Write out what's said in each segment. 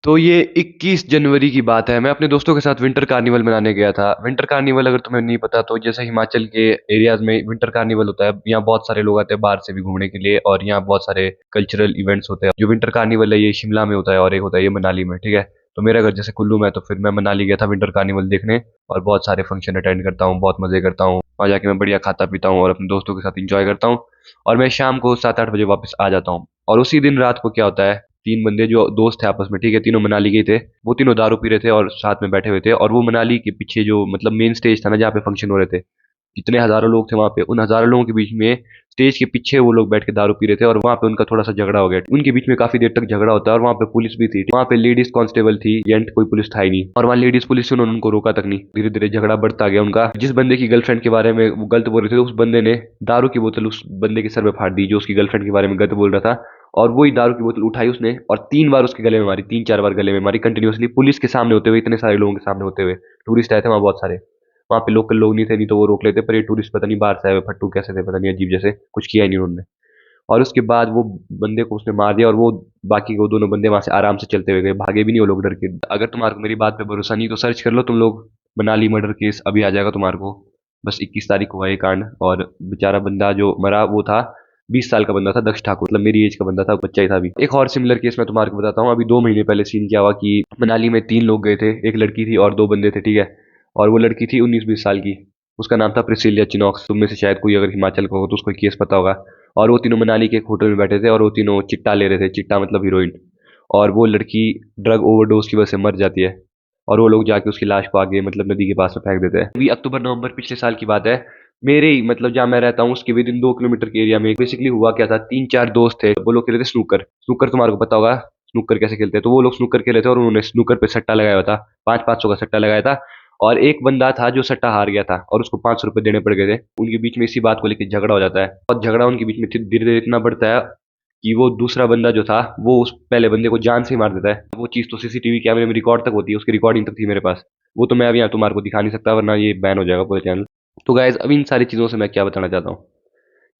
तो ये 21 जनवरी की बात है। मैं अपने दोस्तों के साथ विंटर कार्निवल मनाने गया था। विंटर कार्निवल अगर तुम्हें नहीं पता तो जैसे हिमाचल के एरियाज में विंटर कार्निवल होता है। यहाँ बहुत सारे लोग आते हैं बाहर से भी घूमने के लिए और यहाँ बहुत सारे कल्चरल इवेंट्स होते हैं। जो विंटर कार्निवल है ये शिमला में होता है और एक होता है ये मनाली में, ठीक है। तो मेरा घर जैसे कुल्लू में है तो फिर मैं मनाली गया था विंटर कार्निवल देखने और बहुत सारे फंक्शन अटेंड करता हूँ, बहुत मजे करता हूँ। वहाँ जाके मैं बढ़िया खाता पीता हूँ और अपने दोस्तों के साथ इंजॉय करता हूँ और मैं शाम को 7-8 बजे वापस आ जाता हूँ। और उसी दिन रात को क्या होता है, तीन बंदे जो दोस्त थे आपस में, ठीक है, तीनों मनाली गए थे। वो तीनों दारू पी रहे थे और साथ में बैठे हुए थे और वो मनाली के पीछे जो मतलब मेन स्टेज था ना जहाँ पे फंक्शन हो रहे थे, जितने हजारों लोग थे वहां पे, उन हजारों लोगों के बीच में स्टेज के पीछे वो लोग बैठ के दारू पी रहे थे और वहां पे उनका थोड़ा सा झगड़ा हो गया। उनके बीच में काफी देर तक झगड़ा होता है और वहां पे पुलिस भी थी। वहां पे लेडीज कांस्टेबल थी, जेंट कोई पुलिस था ही नहीं। और वहां लेडीज पुलिस से उन्होंने उनको रोका तक नहीं। धीरे धीरे झगड़ा बढ़ता गया उनका। जिस बंदे की गर्लफ्रेंड के बारे में वो गलत बोल रहे थे उस बंदे ने दारू की बोतल उस बंदे के सर में फाड़ दी जो उसकी गर्लफ्रेंड के बारे में गलत बोल रहा था। और वही दारू की बोतल उठाई उसने और 3 बार उसके गले में मारी, 3-4 बार गले में मारी कंटिन्यूअसली, पुलिस के सामने होते हुए, इतने सारे लोगों के सामने होते हुए। टूरिस्ट आए थे वहां बहुत सारे। वहाँ पे लोकल लोग नहीं थे, नहीं तो वो रोक लेते, पर ये टूरिस्ट पता नहीं बाहर से आए हुए फट्टू कैसे थे, पता नहीं अजीब जैसे, कुछ किया ही नहीं उन्होंने। और उसके बाद वो बंदे को उसने मार दिया और वो बाकी वो दोनों बंदे वहां से आराम से चलते हुए गए, भागे भी नहीं वो लोग डर के। अगर तुम्हारे को मेरी बात पे भरोसा नहीं तो सर्च कर लो तुम लोग, मनाली मर्डर केस अभी आ जाएगा तुम्हारे को। बस 21 तारीख को हुआ ये कांड और बेचारा बंदा जो मरा वो था 20 साल का बंदा था, दक्ष ठाकुर, मतलब मेरी एज का बंदा था, बच्चा ही था अभी। एक और सिमिलर केस मैं तुम्हारे को बताता हूँ। अभी 2 महीने पहले सीन क्या हुआ कि मनाली में 3 लोग गए थे, एक लड़की थी और 2 बंदे थे, ठीक है। और वो लड़की थी 19-20 साल की। उसका नाम था प्रिसिलिया चिनॉक्स। तुम में से शायद कोई अगर हिमाचल का हो तो उसको केस पता होगा। और वो तीनों मनाली के एक होटल में बैठे थे और वो तीनों चिट्टा ले रहे थे, चिट्टा मतलब हीरोइन। और वो लड़की ड्रग ओवरडोज की वजह से मर जाती है और वो लोग जाके उसकी लाश को आगे मतलब नदी के पास में फेंक देते हैं। अभी अक्टूबर नवंबर पिछले साल की बात है। मेरे ही मतलब जहाँ मैं रहता हूँ उसके विद इन 2 किलोमीटर के एरिया में बेसिकली हुआ क्या था, 3-4 दोस्त थे, वो लोग खेल रहे थे स्नूकर। स्नूकर तुम्हारे को पता होगा स्नूकर कैसे खेलते हैं। तो वो लोग स्नूकर खेले थे और उन्होंने स्नूकर पे सट्टा लगाया हुआ था, 500-500 का सट्टा लगाया था। और एक बंदा था जो सट्टा हार गया था और उसको 500 रुपए देने पड़ गए थे। उनके बीच में इसी बात को लेकर झगड़ा हो जाता है और झगड़ा उनके बीच में धीरे धीरे इतना बढ़ता है कि वो दूसरा बंदा जो था वो उस पहले बंदे को जान से ही मार देता है। वो चीज़ तो सीसीटीवी कैमरे में रिकॉर्ड तक होती है, उसकी रिकॉर्डिंग तक थी मेरे पास। वो तो मैं अभी यहाँ तुम्हारे को दिखा नहीं सकता वरना ये बैन हो जाएगा पूरे चैनल। तो गाइज अब इन सारी चीज़ों से मैं क्या बताना चाहता हूँ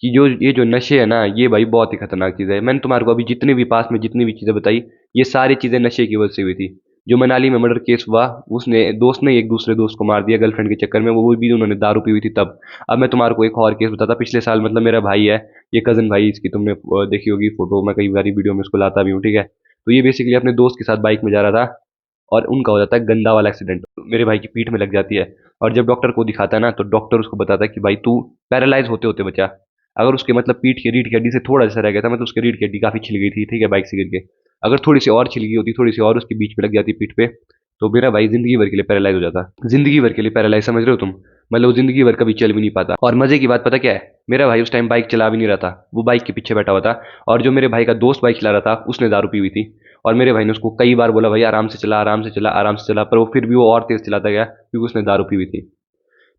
कि जो ये जो नशे है ना ये भाई बहुत ही खतरनाक चीज़ है। मैंने तुम्हारे को अभी जितने भी पास में जितनी भी चीज़ें बताई ये सारी चीज़ें नशे की वजह से हुई थी। जो मनाली में मर्डर केस हुआ उसने दोस्त ने एक दूसरे दोस्त को मार दिया गर्लफ्रेंड के चक्कर में, वो भी उन्होंने दारू पी हुई थी तब। अब मैं तुम्हारे को एक और केस बताता पिछले साल, मतलब मेरा भाई है, ये कज़न भाई, इसकी तुमने देखी होगी फोटो, मैं कई बार वीडियो में उसको लाता भी हूँ, ठीक है। तो ये बेसिकली अपने दोस्त के साथ बाइक में जा रहा था और उनका हो जाता है गंदा वाला एक्सीडेंट, मेरे भाई की पीठ में लग जाती है। और जब डॉक्टर को दिखाता है ना तो डॉक्टर उसको बताता है कि भाई तू पैरालाइज होते होते बचा। अगर उसके मतलब पीठ की रीढ़ की हड्डी से थोड़ा जैसा रह गया था, मतलब उसकी रीढ़ की हड्डी काफी छिल गई थी, ठीक है, बाइक से गिर के। अगर थोड़ी सी और छिल गई होती, थोड़ी सी और उसके बीच में लग जाती पीठ पे, तो मेरा भाई जिंदगी भर के लिए पैरालाइज हो जाता। जिंदगी भर के लिए पैरालाइज, समझ रहे हो तुम, मतलब वो जिंदगी भर कभी चल भी नहीं पाता। और मजे की बात पता क्या है, मेरा भाई उस टाइम बाइक चला भी नहीं रहा था, वो बाइक के पीछे बैठा हुआ था। और जो मेरे भाई का दोस्त बाइक चला रहा था उसने दारू पी हुई थी। और मेरे भाई ने उसको कई बार बोला भाई आराम से चला, आराम से चला, आराम से चला, पर वो फिर भी वो और तेज चलाता गया क्योंकि उसने दारू पी हुई थी।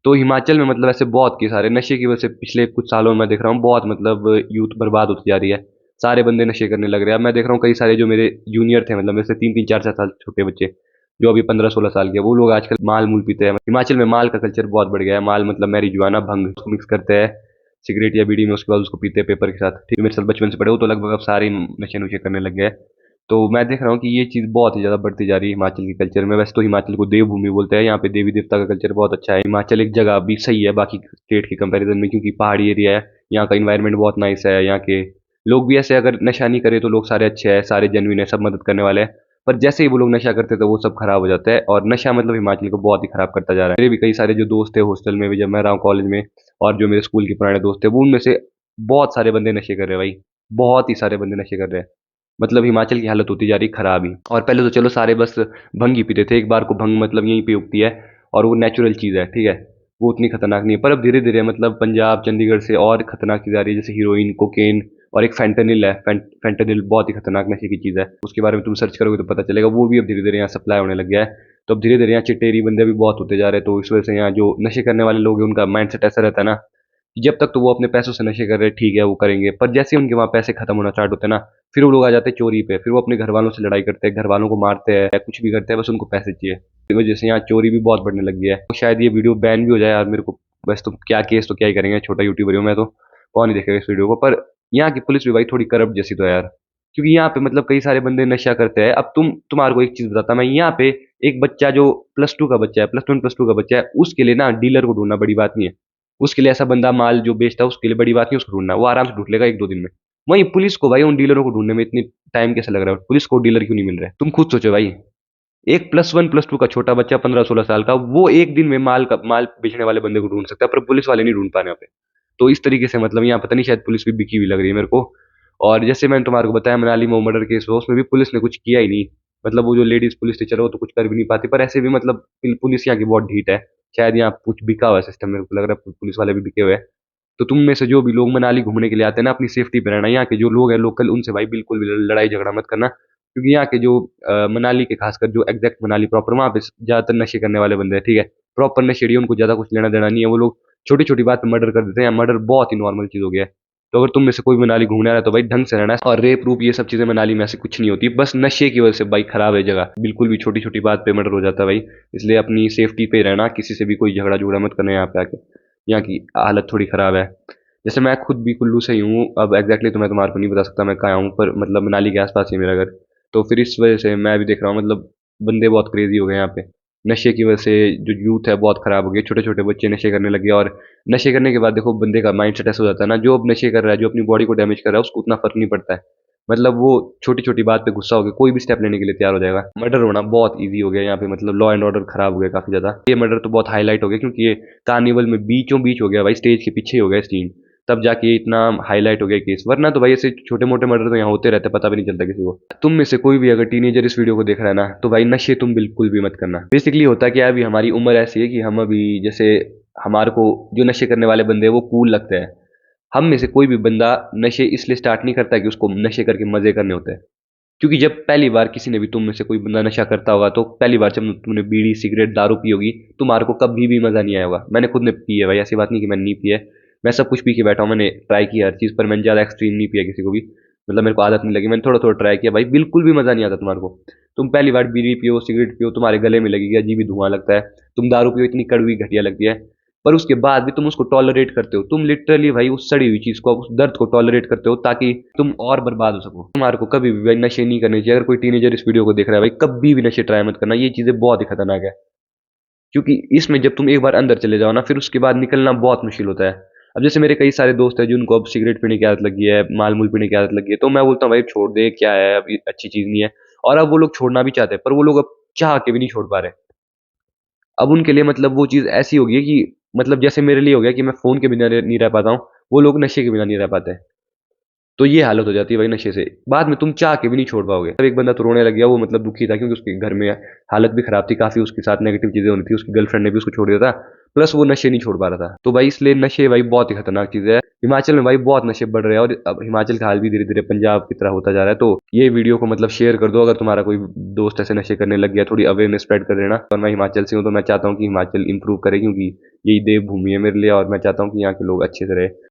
तो हिमाचल में मतलब ऐसे बहुत के सारे नशे की वजह से पिछले कुछ सालों में मैं देख रहा हूँ बहुत मतलब यूथ बर्बाद होती जा रही है। सारे बंदे नशे करने लग रहे हैं। अब मैं देख रहा हूँ कई सारे जो मेरे जूनियर थे, मतलब मेरे से 3-3 4-4 साल छोटे बच्चे जो अभी 15-16 साल के, वो लोग आजकल माल मूल पीते हैं। हिमाचल में माल का कल्चर बहुत बढ़ गया है। माल मतलब मैरिजुआना, भंग, उसको मिक्स करते हैं सिगरेट या बीड़ी में, उसके बाद उसको पीते हैं पेपर के साथ। ठीक है, मेरे साथ बचपन से पढ़े हो तो लगभग अब सारे नशे नुशे करने लग गए हैं। तो मैं देख रहा हूँ कि ये चीज़ बहुत ही ज़्यादा बढ़ती जा रही है हिमाचल के कल्चर में। वैसे तो हिमाचल को देवभूमि बोलते हैं, यहाँ पे देवी देवता का कल्चर बहुत अच्छा है। हिमाचल एक जगह भी सही है बाकी स्टेट के कंपैरिजन में, क्योंकि पहाड़ी एरिया है, यहाँ का इन्वायरमेंट बहुत नाइस है, यहाँ के लोग भी ऐसे, अगर नशा नहीं करे तो लोग सारे अच्छे हैं, सारे जेन्युइन है, सब मदद करने वाले हैं। पर जैसे ही वो लोग नशा करते हैं तो वो सब खराब हो जाता है और नशा मतलब हिमाचल को बहुत ही खराब करता जा रहा है। मेरे भी कई सारे जो दोस्त थे हॉस्टल में भी जब मैं रहा हूँ कॉलेज में, और जो मेरे स्कूल के पुराने दोस्त थे, वो उनमें से बहुत सारे बंदे नशे कर रहे हैं भाई, बहुत ही सारे बंदे नशे कर रहे हैं। मतलब हिमाचल की हालत होती जा रही खराब ही। और पहले तो चलो सारे बस भंग ही पीते थे, एक बार को भंग मतलब यहीं पे उगती है और वो नेचुरल चीज़ है, ठीक है, वो उतनी खतरनाक नहीं है। पर अब धीरे धीरे मतलब पंजाब चंडीगढ़ से और खतरनाक चीज़ आ रही है, जैसे हीरोइन, कोकेन, और एक फेंटेनिल है। फेंटेनिल बहुत ही खतरनाक नशे की चीज़ है, उसके बारे में तुम सर्च करोगे तो पता चलेगा। वो भी अब धीरे धीरे यहाँ सप्लाई होने लग गया है। तो अब धीरे धीरे यहाँ चिटेरी बंदे भी बहुत होते जा रहे हैं। तो इस वजह से यहाँ जो नशे करने वाले लोग हैं उनका माइंडसेट ऐसा रहता है ना कि जब तक तो वो अपने पैसों से नशे कर रहे हैं ठीक है वो करेंगे, पर जैसे ही उनके वहाँ पैसे खत्म होना स्टार्ट होते हैं ना, फिर वो लोग आ जाते हैं चोरी पे। फिर वो अपने घर वालों से लड़ाई करते हैं, घर वालों को मारते हैं या कुछ भी करते हैं, बस उनको पैसे चाहिए। इस वजह से यहाँ चोरी भी बहुत बढ़ने लग गया है। तो शायद ये वीडियो बैन भी हो जाए यार मेरे को, बस तो क्या केस तो क्या ही करेंगे, छोटा यूट्यूबर हूँ मैं तो, कौन ही देखेगा इस वीडियो को। पर यहाँ की पुलिस भी भाई थोड़ी करप्ट जैसी तो है यार। क्योंकि यहाँ पे मतलब कई सारे बंदे नशा करते हैं। अब तुम्हारे को एक चीज बताता मैं, यहाँ पे एक बच्चा जो +2 का बच्चा है, +1 +2 का बच्चा है, उसके लिए ना डीलर को ढूंढना बड़ी बात नहीं है। उसके लिए ऐसा बंदा माल जो बेचता है उसके लिए बड़ी बात नहीं, उसको ढूंढना, वो आराम से ढूंढ लेगा 1 2 दिन में। वहीं पुलिस को भाई उन डीलरों को ढूंढने में इतनी टाइम कैसे लग रहा है, पुलिस को डीलर क्यों नहीं मिल रहा है? तुम खुद सोचो भाई। एक +1 +2 का छोटा बच्चा 15 16 साल का, वो एक दिन में माल बेचने वाले बंदे को ढूंढ सकता है, पर पुलिस वाले नहीं ढूंढ पा रहे यहाँ पे। तो इस तरीके से मतलब यहाँ पता नहीं, शायद पुलिस भी बिकी हुई लग रही है मेरे को। और जैसे मैंने तुम्हारे को बताया मनाली में मर्डर केस हुआ, उसमें भी पुलिस ने कुछ किया ही नहीं। मतलब वो जो लेडीज पुलिस टीचर है वो तो कुछ कर भी नहीं पाती, पर ऐसे भी मतलब पुलिस यहाँ की बहुत ढीठ है। शायद यहाँ कुछ बिका हुआ है सिस्टम, मेरे को लग रहा है पुलिस वाले भी बिके हुए हैं। तो तुम में से जो भी लोग मनाली घूमने के लिए आते हैं ना, अपनी सेफ्टी पे रहना। यहाँ के जो लोग हैं लोकल, उनसे भाई बिल्कुल भी लड़ाई झगड़ा मत करना, क्योंकि यहाँ के जो मनाली के खासकर जो एग्जैक्ट मनाली प्रॉपर, वहाँ पे ज्यादातर नशे करने वाले बंदे हैं, ठीक है। प्रॉपर नशेड़ी, उनको ज्यादा कुछ लेना देना नहीं है। वो लोग छोटी छोटी बात पे मर्डर कर देते हैं, मर्डर बहुत ही नॉर्मल चीज हो गया है। तो अगर तुम में से कोई मनाली घूमने आ रहा है तो भाई ढंग से रहना है। और रेप रूप ये सब चीजें मनाली में ऐसे कुछ नहीं होती, बस नशे की वजह से भाई खराब है जगह, बिल्कुल भी छोटी छोटी बात पे मर्डर हो जाता है भाई। इसलिए अपनी सेफ्टी पे रहना, किसी से भी कोई झगड़ा झुगड़ा मत करना यहाँ पे आके। यहाँ की हालत थोड़ी खराब है। जैसे मैं खुद भी कुल्लू से ही हूँ, अब एग्जैक्टली तो मैं तुम्हारे को नहीं बता सकता मैं कहाँ हूँ, पर मतलब मनाली के आसपास ही है मेरा घर। तो फिर इस वजह से मैं भी देख रहा हूँ, मतलब बंदे बहुत क्रेजी हो गए यहाँ पे। नशे की वजह से जो यूथ है बहुत खराब हो गया, छोटे छोटे बच्चे नशे करने लगे। और नशे करने के बाद देखो बंदे का माइंड सेट ऐसा हो जाता है ना, जो अब नशे कर रहा है, जो अपनी बॉडी को डैमेज कर रहा है, उसको उतना फर्क नहीं पड़ता है। मतलब वो छोटी छोटी बात पे गुस्सा हो गया, कोई भी स्टेप लेने के लिए तैयार हो जाएगा। मर्डर होना बहुत ईजी हो गया यहाँ पे, मतलब लॉ एंड ऑर्डर खराब हो गया काफी ज्यादा। ये मर्डर तो बहुत हाईलाइट हो गया क्योंकि ये कार्निवल में बीचों बीच हो गया भाई, स्टेज के पीछे ही हो गया सीन। तब जाके ये इतना हाईलाइट हो गया केस, वरना तो भाई ऐसे छोटे मोटे मर्डर तो यहाँ होते रहते, पता भी नहीं चलता किसी को। तुम में से कोई भी अगर टीनेजर इस वीडियो को देख रहा है ना, तो भाई नशे तुम बिल्कुल भी मत करना। बेसिकली होता क्या है, अभी हमारी उम्र ऐसी है कि हम अभी जैसे हमारे को जो नशे करने वाले बंदे हैं वो कूल लगते हैं। हम में से कोई भी बंदा नशे इसलिए स्टार्ट नहीं करता कि उसको नशे करके मजे करने होते हैं। क्योंकि जब पहली बार किसी ने भी, तुम में से कोई बंदा नशा करता होगा, तो पहली बार जब तुमने बीड़ी सिगरेट दारू पी होगी, तुम्हारे को कभी भी मजा नहीं आया होगा। मैंने खुद ने पी है भाई, ऐसी बात नहीं कि मैंने नहीं पी है। मैं सब कुछ पी के बैठा हूँ, मैंने ट्राई किया हर चीज़, पर मैंने ज़्यादा एक्सट्रीम नहीं पिया किसी को भी। मतलब मेरे को आदत नहीं लगी, मैंने थोड़ा थोड़ा ट्राई किया भाई, बिल्कुल भी मजा नहीं आता तुम्हारे को। तुम पहली बार बीड़ी पियो सिगरेट पियो, तुम्हारे गले में लगेगी, अजीब ही धुआं लगता है। तुम दारू पियो, इतनी कड़वी घटिया लगती है। पर उसके बाद भी तुम उसको टॉलरेट करते हो, तुम लिटरली भाई उस सड़ी हुई चीज को, उस दर्द को टॉलरेट करते हो ताकि तुम और बर्बाद हो सको। तुम्हारे को कभी भी भाई नशे नहीं करने चाहिए। अगर कोई टीनेजर इस वीडियो को देख रहा है भाई, कभी भी नशे ट्राई मत करना, ये चीजें बहुत ही खतरनाक है। क्योंकि इसमें जब तुम एक बार अंदर चले जाओ ना, फिर उसके बाद निकलना बहुत मुश्किल होता है। अब जैसे मेरे कई सारे दोस्त हैं जिनको अब सिगरेट पीने की आदत लगी है, माल मूल पीने की आदत लगी है, तो मैं बोलता हूँ भाई छोड़ दे, क्या है अभी, अच्छी चीज नहीं है। और अब वो लोग छोड़ना भी चाहते हैं, पर वो लोग अब चाह के भी नहीं छोड़ पा रहे। अब उनके लिए मतलब वो चीज़ ऐसी हो गई है कि मतलब जैसे मेरे लिए हो गया कि मैं फ़ोन के बिना नहीं रह पाता हूँ, वो लोग नशे के बिना नहीं रह पाते हैं। तो ये हालत हो जाती है भाई नशे से। बाद में तुम चाह के भी नहीं छोड़ पाओगे। तब एक बंदा तो रोने लग गया, वो मतलब दुखी था क्योंकि उसके घर में हालत भी खराब थी काफ़ी, उसके साथ नेगेटिव चीज़ें हो रही थी, उसकी गर्लफ्रेंड ने भी उसको छोड़ दिया था। प्लस वो नशे नहीं छोड़ पा रहा था। तो भाई इसलिए नशे भाई बहुत ही खतरनाक चीज़ है। हिमाचल में भाई बहुत नशे बढ़ रहे हैं, और अब हिमाचल का हाल भी धीरे-धीरे पंजाब की तरह होता जा रहा है। तो ये वीडियो को मतलब शेयर कर दो, अगर तुम्हारा कोई दोस्त ऐसे नशे करने लग गया, थोड़ी अवेयरनेस स्प्रेड कर देना। और मैं हिमाचल से हूँ, तो मैं चाहता हूँ कि हिमाचल इंप्रूव करे, क्योंकि यही देवभूमि है मेरे लिए, और मैं चाहता हूँ कि यहाँ के लोग अच्छे से रहे।